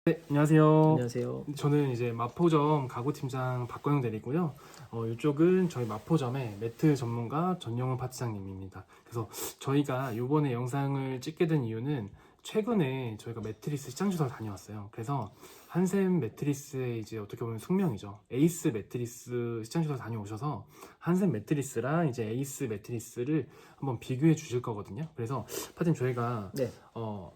네, 안녕하세요. 안녕하세요. 저는 이제 마포점 가구팀장 박광영 대리고요. 이쪽은 저희 마포점의 매트 전문가 전용훈 파트장님입니다. 그래서 저희가 이번에 영상을 찍게 된 이유는 최근에 저희가 매트리스 시장 조사를 다녀왔어요. 그래서 한샘 매트리스의 이제 어떻게 보면 숙명이죠. 에이스 매트리스 시장 조사 다녀오셔서 한샘 매트리스랑 이제 에이스 매트리스를 한번 비교해 주실 거거든요. 그래서 파트님 저희가 네.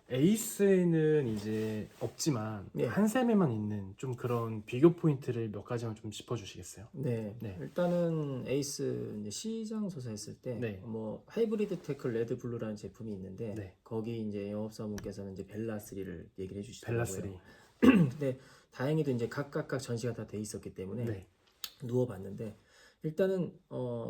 에이스에는 이제 없지만 네. 한샘에만 있는 좀 그런 비교 포인트를 몇 가지만 좀 짚어주시겠어요? 네. 네. 일단은 에이스 이제 시장 조사했을 때 네. 뭐 하이브리드 테크 레드 블루라는 제품이 있는데 네. 거기 이제 영업사원분께서는 이제 벨라 3를 얘기를 벨라 해주시더라고요. 3. 근데 다행히도 이제 각각 전시가 다 돼 있었기 때문에 네. 누워봤는데 일단은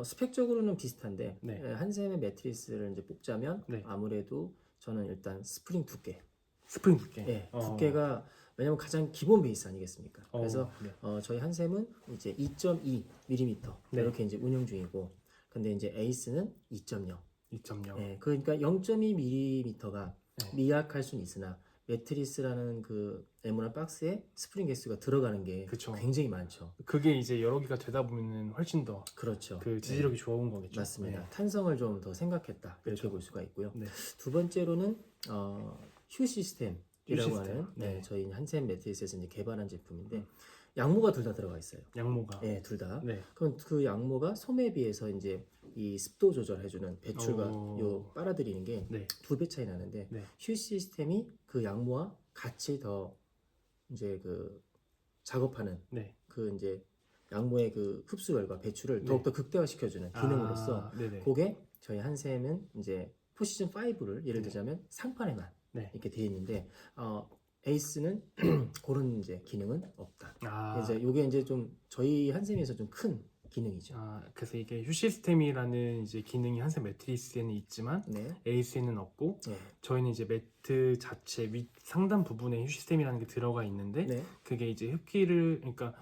스펙적으로는 비슷한데 네. 한샘의 매트리스를 이제 뽑자면 네. 아무래도 저는 일단 스프링 두께, 스프링 두께. 예, 두께가 왜냐면 가장 기본 베이스 아니겠습니까? 그래서 네. 저희 한샘은 이제 2.2mm 네. 이렇게 이제 운영 중이고, 근데 이제 에이스는 2.0. 2.0. 예, 그러니까 0.2mm가 네. 미약할 수는 있으나 매트리스라는 그 네모난 박스에 스프링 개수가 들어가는 게 그쵸. 굉장히 많죠. 그게 이제 여러 개가 되다 보면 훨씬 더 그렇죠. 그 지지력이 좋은 거겠죠. 맞습니다. 네. 탄성을 좀 더 생각했다 이렇게 그렇죠. 볼 수가 있고요. 네. 두 번째로는 휴 시스템이라고 휴 시스템. 하는 네. 저희 한샘 매트리스에서 이제 개발한 제품인데 양모가 둘 다 들어가 있어요. 양모가. 네, 둘 다. 네. 그럼 그 양모가 솜에 비해서 이제 이 습도 조절해주는 배출과 요 빨아들이는 게 네. 2배 차이 나는데 네. 휴 시스템이 그 양모와 같이 더 이제 그 작업하는 네. 그 이제 양모의 그 흡수율과 배출을 네. 더욱더 극대화시켜주는 기능으로서 네네. 그게 저희 한샘은 이제 포시즌 5를 예를 네. 들자면 상판에만 네. 이렇게 되어 있는데 에이스는 그런 이제 기능은 없다. 이제 요게 이제 좀 저희 한샘에서 좀 큰 기능이죠. 그래서 이게 휴 시스템이라는 이제 기능이 한샘 매트리스에는 있지만 네. 에이스에는 없고 네. 저희는 이제 매트 자체 윗 상단 부분에 휴 시스템이라는 게 들어가 있는데 네. 그게 이제 흡기를 그러니까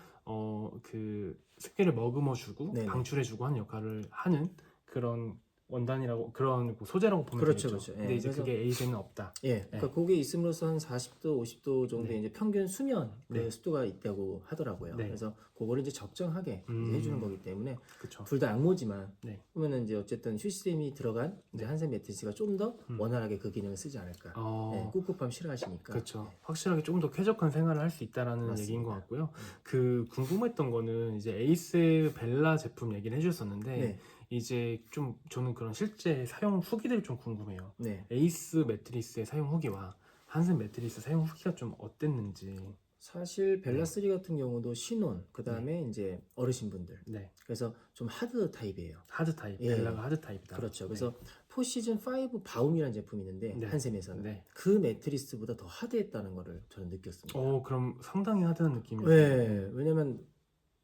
그 습기를 머금어주고 네네. 방출해주고 하는 역할을 하는 그런 원단이라고 그런 소재라고 보면 그렇죠, 되겠죠. 그렇죠. 근데 예, 이제 그래서 그게 에이스에는 없다. 예, 그러니까 그게 있음으로써 한 40도, 50도 정도의 네. 이제 평균 수면 그 네. 습도가 있다고 하더라고요. 네. 그래서 그거를 이제 적정하게 이제 해주는 거기 때문에 그렇죠. 둘 다 양모지만 네. 그러면은 이제 어쨌든 휴 시스템이 들어간 이제 한샘 매트리스가 좀 더 원활하게 그 기능을 쓰지 않을까. 예, 꿉꿉함 싫어하시니까. 그렇죠. 예. 확실하게 조금 더 쾌적한 생활을 할 수 있다라는 맞습니다. 얘기인 것 같고요. 그 궁금했던 거는 이제 에이스 벨라 제품 얘기를 해주셨었는데 네. 이제 좀 저는 그런 실제 사용 후기들이 좀 궁금해요. 네. 에이스 매트리스의 사용 후기와 한샘 매트리스 사용 후기가 좀 어땠는지. 사실 벨라 3 같은 경우도 신혼, 그 다음에 이제 어르신분들. 네. 그래서 좀 하드 타입이에요. 하드 타입. 예. 벨라가 하드 타입이다. 그렇죠. 그래서 포시즌 5 바움이라는 제품이 있는데 네. 한샘에서는 네. 그 매트리스보다 더 하드했다는 거를 저는 느꼈습니다. 그럼 상당히 하드한 느낌이에요. 네, 왜냐면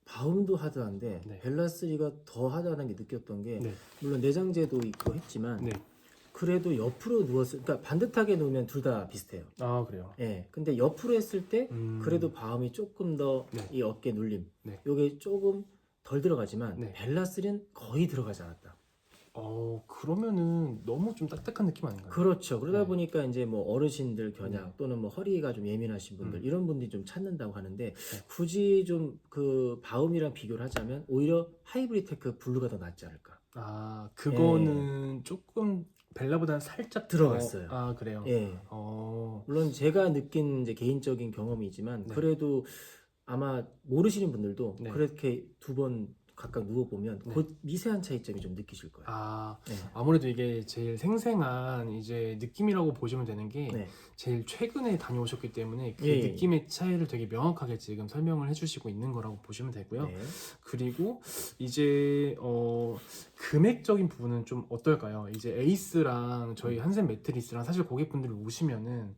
바움도 하드한데 네. 벨라 3가 더 하드하다는 게 느꼈던 게 네. 물론 내장재도 있고 했지만 네. 그래도 옆으로 누웠을 그러니까 반듯하게 놓으면 둘 다 비슷해요. 그래요. 예. 근데 옆으로 했을 때 그래도 음. 바움이 조금 더 이 네. 어깨 눌림 네. 요게 조금 덜 들어가지만 네. 벨라 3는 거의 들어가지 않았다. 그러면은 너무 좀 딱딱한 느낌 아닌가요? 그렇죠. 그러다 네. 보니까 이제 뭐 어르신들 겨냥 또는 뭐 허리가 좀 예민하신 분들 이런 분들이 좀 찾는다고 하는데 굳이 좀 그 바움이랑 비교를 하자면 오히려 하이브리드 테크 블루가 더 낫지 않을까. 그거는 조금 벨라보다는 살짝 들어갔어요. 그래요. 예. 물론 제가 느낀 이제 개인적인 경험이지만 네. 그래도 아마 모르시는 분들도 네. 그렇게 두 번 각각 누워보면 네. 그 미세한 차이점이 좀 느끼실 거예요. 네. 아무래도 이게 제일 생생한 이제 느낌이라고 보시면 되는 게 네. 제일 최근에 다녀오셨기 때문에 그 예. 느낌의 차이를 되게 명확하게 지금 설명을 해주시고 있는 거라고 보시면 되고요. 네. 그리고 이제 금액적인 부분은 좀 어떨까요? 이제 에이스랑 저희 한샘 매트리스랑 사실 고객분들이 오시면은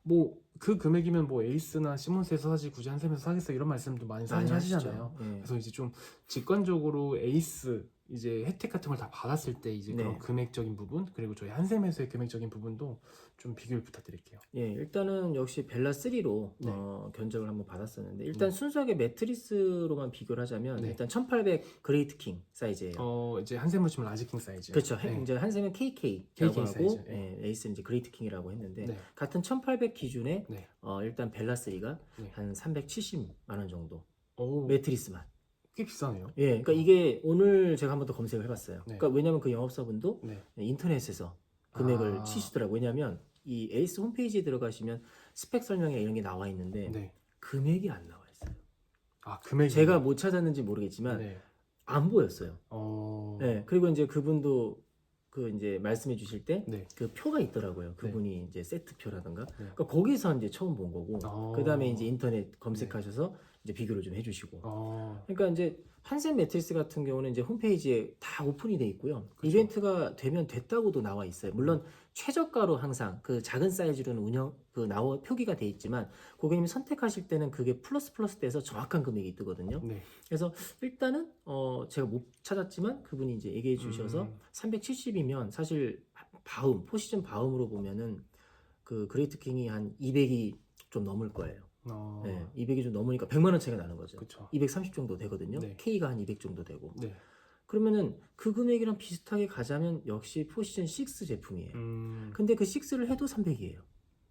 뭐 그 금액이면 뭐 에이스나 시몬스에서 사지 굳이 한샘에서 사겠어 이런 말씀도 많이 많이 하시잖아요. 하시죠. 예. 그래서 이제 좀 직관적으로 에이스 이제 혜택 같은 걸 다 받았을 때 이제 그런 네. 금액적인 부분 그리고 저희 한샘에서의 금액적인 부분도 좀 비교를 부탁드릴게요. 예, 일단은 역시 벨라 3로 네. 견적을 한번 받았었는데 일단 네. 순수하게 매트리스로만 비교를 하자면 네. 일단 1800 그레이트 킹 사이즈예요. 이제 한샘으로 치면 라지킹 사이즈. 그렇죠. 네. 이제 한샘은 KK라고 KK 하고 사이즈, 에이스는 이제 그레이트 킹이라고 했는데 네. 같은 1800 기준에 네. 일단 벨라 3가 네. 한 370만 원 정도. 오, 매트리스만. 꽤 비싸네요. 예, 그러니까 이게 오늘 제가 한번 더 검색을 해봤어요. 네. 그러니까 왜냐하면 그 영업사분도 네. 인터넷에서 금액을 아. 치시더라고요. 왜냐하면 이 에이스 홈페이지에 들어가시면 스펙 설명에 이런 게 나와 있는데 네. 금액이 안 나와 있어요. 아, 금액이 제가 못 찾았는지 모르겠지만 네. 안 보였어요. 어. 네, 그리고 이제 그분도 그 이제 말씀해 주실 때 네. 그 표가 있더라고요. 그분이 이제 세트표라든가. 네. 그러니까 거기서 이제 처음 본 거고. 어. 그다음에 이제 인터넷 검색하셔서 이제 비교를 좀 해주시고. 어. 그러니까 이제 한샘 매트리스 같은 경우는 이제 홈페이지에 다 오픈이 돼 있고요. 그렇죠. 이벤트가 되면 됐다고도 나와 있어요. 물론 최저가로 항상 그 작은 사이즈로는 나와 표기가 돼 있지만 고객님이 선택하실 때는 그게 플러스 돼서 정확한 금액이 뜨거든요. 네. 그래서 일단은 제가 못 찾았지만 그분이 이제 얘기해 주셔서 370이면 사실 포시즌 바움으로 보면은 그 그레이트 킹이 한 200이 좀 넘을 거예요. 네, 200이 좀 넘으니까 100만 원 차이가 나는 거죠. 그렇죠. 230 정도 되거든요. 네. K가 한 200 정도 되고. 네. 그러면은 그 금액이랑 비슷하게 가자면 역시 포시즌 6 제품이에요. 근데 그 6를 해도 300이에요.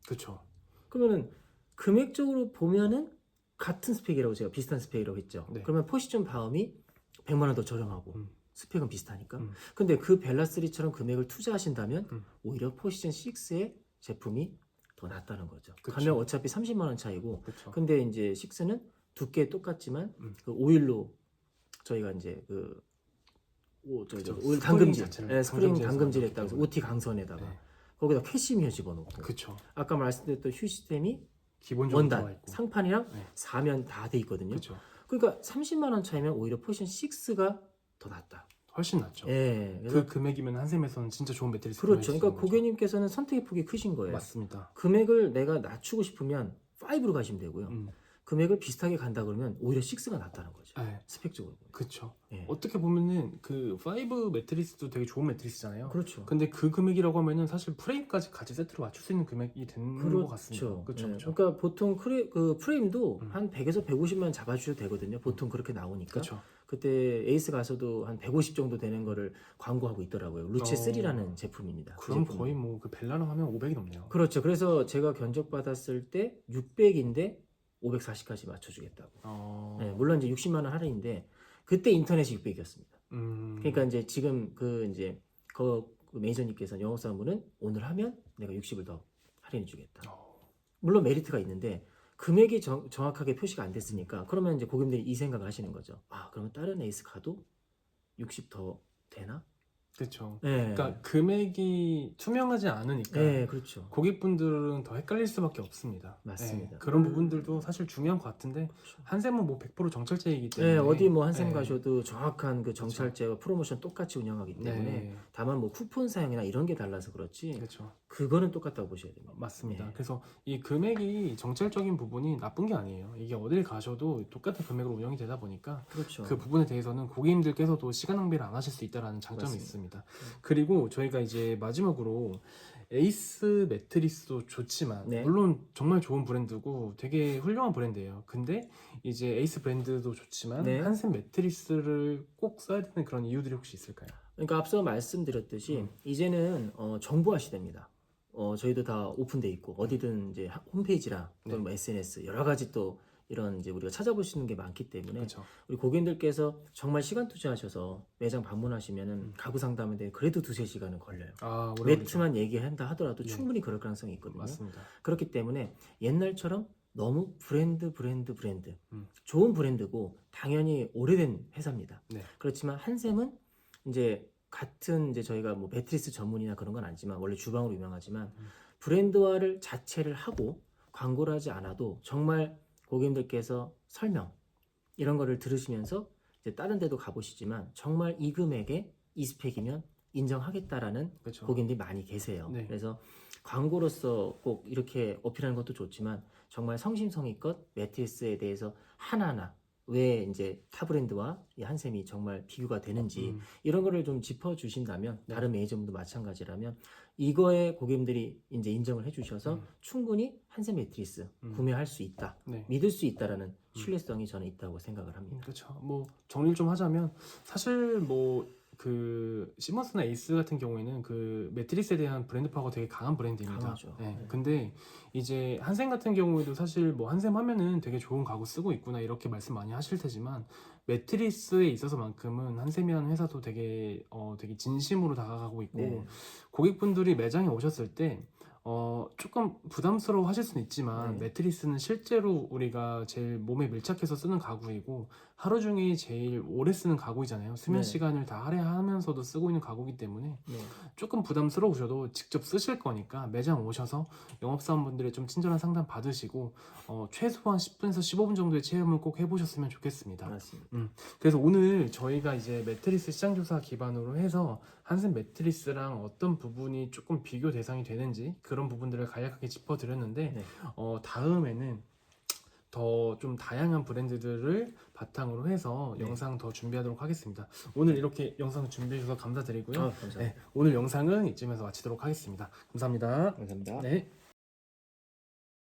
그렇죠. 그러면은 금액적으로 보면은 같은 스펙이라고 제가 비슷한 스펙이라고 했죠. 네. 그러면 포시즌 바움이 100만 원 더 저렴하고 음. 스펙은 비슷하니까. 음. 근데 그 벨라3처럼 금액을 투자하신다면 음. 오히려 포시즌 6의 제품이 더 낫다는 거죠. 그쵸. 가면 어차피 30만 원 차이고 그렇죠. 근데 이제 6는 두께 똑같지만 음. 그 오일로 저희가 이제 그쵸. 오일 스프링 당금질, 자체를 스프링 당금질해서 당금질했다고 해서 만들었기 OT 강선에다가 네. 거기다 캐시미어 집어넣고 그렇죠. 아까 말씀드렸던 휴 시스템이 기본적으로 들어가 원단, 있고. 상판이랑 네. 사면 다 돼 있거든요. 그렇죠. 그러니까 30만 원 차이면 오히려 포지션 6가 더 낫다. 훨씬 낫죠. 예. 그 금액이면 한샘에서는 진짜 좋은 매트리스 그렇죠. 그러니까 고객님께서는 선택의 폭이 크신 거예요. 맞습니다. 금액을 내가 낮추고 싶으면 5로 가시면 되고요. 음. 금액을 비슷하게 간다 그러면 오히려 6가 낫다는 거죠. 네. 스펙적으로 보면. 그렇죠. 예. 어떻게 보면은 그 5 매트리스도 되게 좋은 매트리스잖아요. 그렇죠. 근데 그 금액이라고 하면은 사실 프레임까지 같이 세트로 맞출 수 있는 금액이 되는 것 같습니다. 그렇죠. 그렇죠. 예. 그렇죠. 그러니까 보통 그 프레임도 음. 한 100에서 150만 잡아주셔도 되거든요. 보통 그렇게 나오니까. 그렇죠. 그때 에이스 가서도 한 150 정도 되는 거를 광고하고 있더라고요. 루체 3라는 제품입니다. 그 그럼 제품은. 거의 뭐 그 벨라로 하면 500이 넘네요. 그렇죠. 그래서 제가 견적 받았을 때 600인데 540까지 맞춰주겠다고. 네, 물론 이제 60만 원 할인인데 그때 인터넷이 600이었습니다. 그러니까 이제 지금 그 매니저님께서 영업사원분은 오늘 하면 내가 60을 더 할인해주겠다. 물론 메리트가 있는데 금액이 정확하게 표시가 안 됐으니까 그러면 이제 고객님들이 이 생각을 하시는 거죠. 아, 그러면 다른 에이스 가도 60 더 되나? 그렇죠. 네. 그러니까 금액이 투명하지 않으니까 네, 그렇죠. 고객분들은 더 헷갈릴 수밖에 없습니다. 맞습니다. 네, 그런 부분들도 사실 중요한 것 같은데 그렇죠. 한샘은 뭐 100% 정찰제이기 때문에 네, 어디 뭐 한샘 네. 가셔도 정확한 그 정찰제와 프로모션 똑같이 운영하기 때문에 네. 다만 뭐 쿠폰 사용이나 이런 게 달라서 그렇지 그렇죠. 그거는 똑같다고 보셔야 됩니다. 맞습니다. 네. 그래서 이 금액이 정찰적인 부분이 나쁜 게 아니에요. 이게 어딜 가셔도 똑같은 금액으로 운영이 되다 보니까 그렇죠. 그 부분에 대해서는 고객님들께서도 시간 낭비를 안 하실 수 있다는 장점이 맞습니다. 있습니다. 그리고 저희가 이제 마지막으로 에이스 매트리스도 좋지만 네. 물론 정말 좋은 브랜드고 되게 훌륭한 브랜드예요. 근데 이제 에이스 브랜드도 좋지만 네. 한샘 매트리스를 꼭 써야 되는 그런 이유들이 혹시 있을까요? 그러니까 앞서 말씀드렸듯이 이제는 정보화 시대입니다. 저희도 다 오픈돼 있고 어디든 이제 홈페이지랑 또는 뭐 SNS 여러 가지 또 이런 이제 우리가 찾아볼 수 있는 게 많기 때문에 그렇죠. 우리 고객님들께서 정말 시간 투자하셔서 매장 방문하시면은 가구 상담인데 그래도 2-3시간은 걸려요. 아, 오래 걸리죠. 매트만 얘기한다 하더라도 네. 충분히 그럴 가능성이 있거든요. 맞습니다. 그렇기 때문에 옛날처럼 너무 브랜드 음. 좋은 브랜드고 당연히 오래된 회사입니다. 네. 그렇지만 한샘은 이제 같은 이제 저희가 뭐 매트리스 전문이나 그런 건 아니지만 원래 주방으로 유명하지만 브랜드화를 자체를 하고 광고를 하지 않아도 정말 고객님들께서 설명 이런 거를 들으시면서 이제 다른 데도 가보시지만 정말 이 금액에 이 스펙이면 인정하겠다라는 그렇죠. 고객님들이 많이 계세요. 네. 그래서 광고로서 꼭 이렇게 어필하는 것도 좋지만 정말 성심성의껏 매트리스에 대해서 하나하나 왜 이제 타 브랜드와 이 한샘이 정말 비교가 되는지 이런 거를 좀 짚어주신다면 네. 다른 매니저분도 마찬가지라면 이거에 고객님들이 이제 인정을 해주셔서 충분히 한샘 매트리스 구매할 수 있다, 네. 믿을 수 있다라는 신뢰성이 저는 있다고 생각을 합니다. 그렇죠. 뭐 정리를 좀 하자면 사실 뭐 그 시먼스나 에이스 같은 경우에는 그 매트리스에 대한 브랜드 파워가 되게 강한 브랜드입니다. 강하죠. 네. 네. 근데 이제 한샘 같은 경우에도 사실 뭐 한샘 하면은 되게 좋은 가구 쓰고 있구나 이렇게 말씀 많이 하실 테지만 매트리스에 있어서만큼은 한샘이라는 회사도 되게 되게 진심으로 다가가고 있고 네. 고객분들이 매장에 오셨을 때 조금 부담스러워 하실 수는 있지만 네. 매트리스는 실제로 우리가 제일 몸에 밀착해서 쓰는 가구이고 하루 중에 제일 오래 쓰는 가구이잖아요. 수면 네. 시간을 다 할애하면서도 쓰고 있는 가구이기 때문에 네. 조금 부담스러우셔도 직접 쓰실 거니까 매장 오셔서 영업사원분들의 좀 친절한 상담 받으시고 최소한 10분에서 15분 정도의 체험을 꼭 해보셨으면 좋겠습니다. 맞습니다. 그래서 오늘 저희가 이제 매트리스 시장조사 기반으로 해서 한샘 매트리스랑 어떤 부분이 조금 비교 대상이 되는지 그런 부분들을 간략하게 짚어드렸는데 네. 다음에는 더 좀 다양한 브랜드들을 바탕으로 해서 네. 영상 더 준비하도록 하겠습니다. 오늘 이렇게 영상 준비해 주셔서 감사드리고요. 감사합니다. 네, 오늘 영상은 이쯤에서 마치도록 하겠습니다. 감사합니다. 감사합니다. 네.